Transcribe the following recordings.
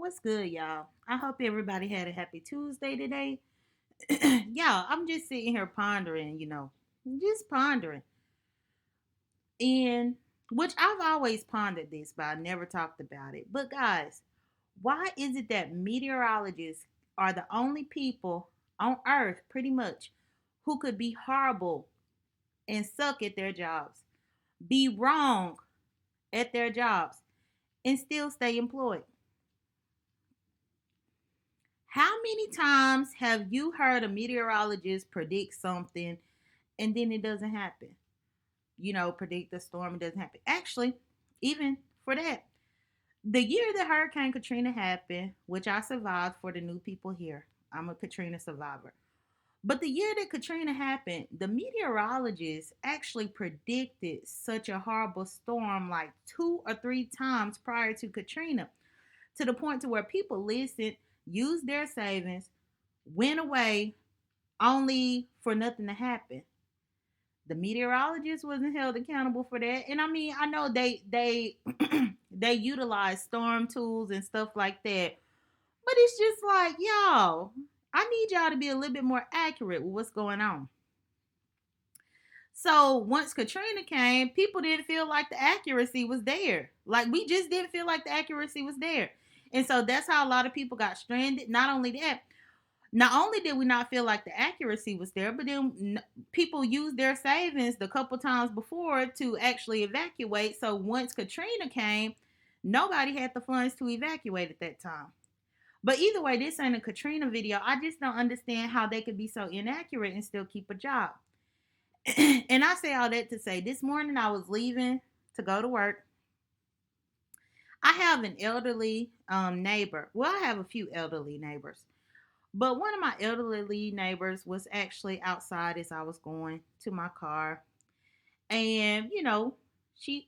What's good, y'all? I hope everybody had a happy Tuesday today. Y'all, I'm just sitting here pondering, just pondering. And which I've always pondered this, but I never talked about it. But guys, why is it that meteorologists are the only people on earth, pretty much, who could be horrible and suck at their jobs, be wrong at their jobs, and still stay employed? How many times have you heard a meteorologist predict something and then it doesn't happen? Predict a storm, it doesn't happen. Actually, even for that, the year that Hurricane Katrina happened, which I survived for the new people here, I'm a Katrina survivor. But the year that Katrina happened, the meteorologists actually predicted such a horrible storm like 2 or 3 times prior to Katrina, to the point to where people listened, used their savings, went away only for nothing to happen. The meteorologist wasn't held accountable for that. And I mean, I know they they utilize storm tools and stuff like that. But it's just like, y'all, I need y'all to be a little bit more accurate with what's going on. So once Katrina came, people didn't feel like the accuracy was there. Like we just didn't feel like the accuracy was there. And so that's how a lot of people got stranded. Not only did we not feel like the accuracy was there, but then people used their savings the couple times before to actually evacuate. So once Katrina came, nobody had the funds to evacuate at that time. But either way, this ain't a Katrina video. I just don't understand how they could be so inaccurate and still keep a job. And I say all that to say this morning I was leaving to go to work. I have an elderly neighbor. Well, I have a few elderly neighbors. But one of my elderly neighbors was actually outside as I was going to my car. And, she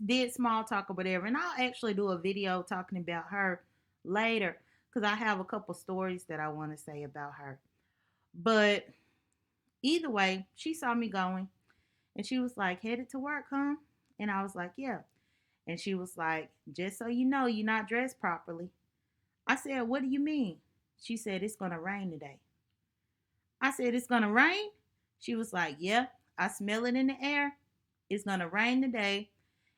did small talk or whatever. And I'll actually do a video talking about her later because I have a couple stories that I want to say about her. But either way, she saw me going and she was like, headed to work, huh? And I was like, yeah. And she was like, just so you know, you're not dressed properly. I said, what do you mean? She said, it's going to rain today. I said, it's going to rain? She was like, yeah, I smell it in the air. It's going to rain today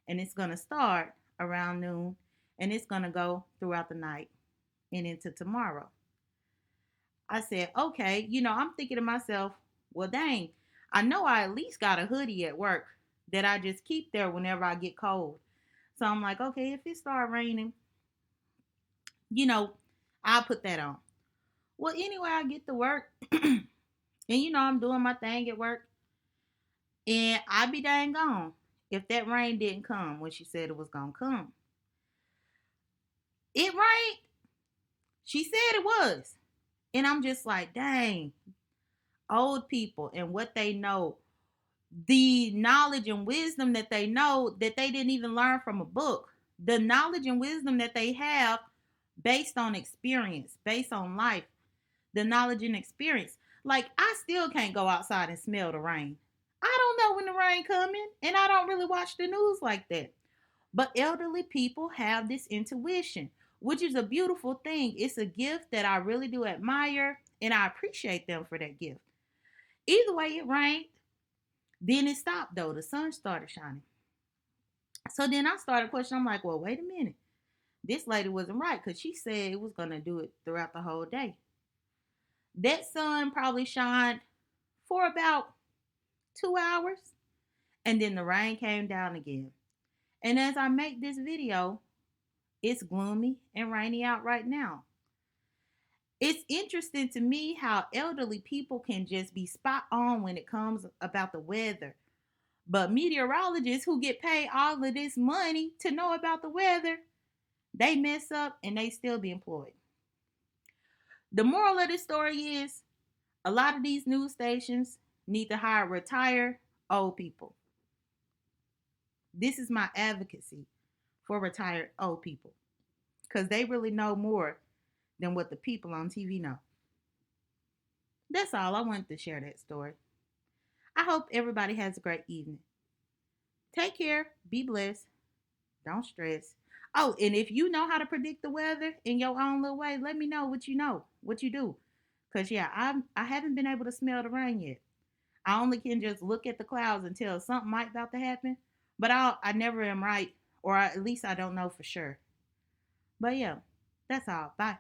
and it's going to start around noon and it's going to go throughout the night and into tomorrow. I said, okay, I'm thinking to myself, well, dang, I know I at least got a hoodie at work that I just keep there whenever I get cold. So I'm like, okay, if it start raining, you know, I'll put that on. Well, anyway, I get to work and I'm doing my thing at work and I be dang gone if that rain didn't come when she said it was gonna come. It rained. She said it was. And I'm just like, dang, old people and what they know, the knowledge and wisdom that they know that they didn't even learn from a book, the knowledge and wisdom that they have based on experience, based on life, the knowledge and experience. Like I still can't go outside and smell the rain. I don't know when the rain coming, and I don't really watch the news like that. But elderly people have this intuition, which is a beautiful thing. It's a gift that I really do admire, and I appreciate them for that gift. Either way, it rained. Then it stopped though. The sun started shining. So then I started questioning. I'm like, well, wait a minute. This lady wasn't right because she said it was going to do it throughout the whole day. That sun probably shined for about 2 hours, and then the rain came down again. And as I make this video, it's gloomy and rainy out right now. It's interesting to me how elderly people can just be spot on when it comes about the weather. But meteorologists who get paid all of this money to know about the weather, they mess up and they still be employed. The moral of this story is a lot of these news stations need to hire retired old people. This is my advocacy for retired old people because they really know more than what the people on TV know. That's all. I wanted to share that story. I hope everybody has a great evening. Take care. Be blessed. Don't stress. Oh, and if you know how to predict the weather in your own little way, let me know, what you do. Cause yeah, I haven't been able to smell the rain yet. I only can just look at the clouds and tell something might about to happen, but I never am right, or at least I don't know for sure. But yeah, that's all. Bye.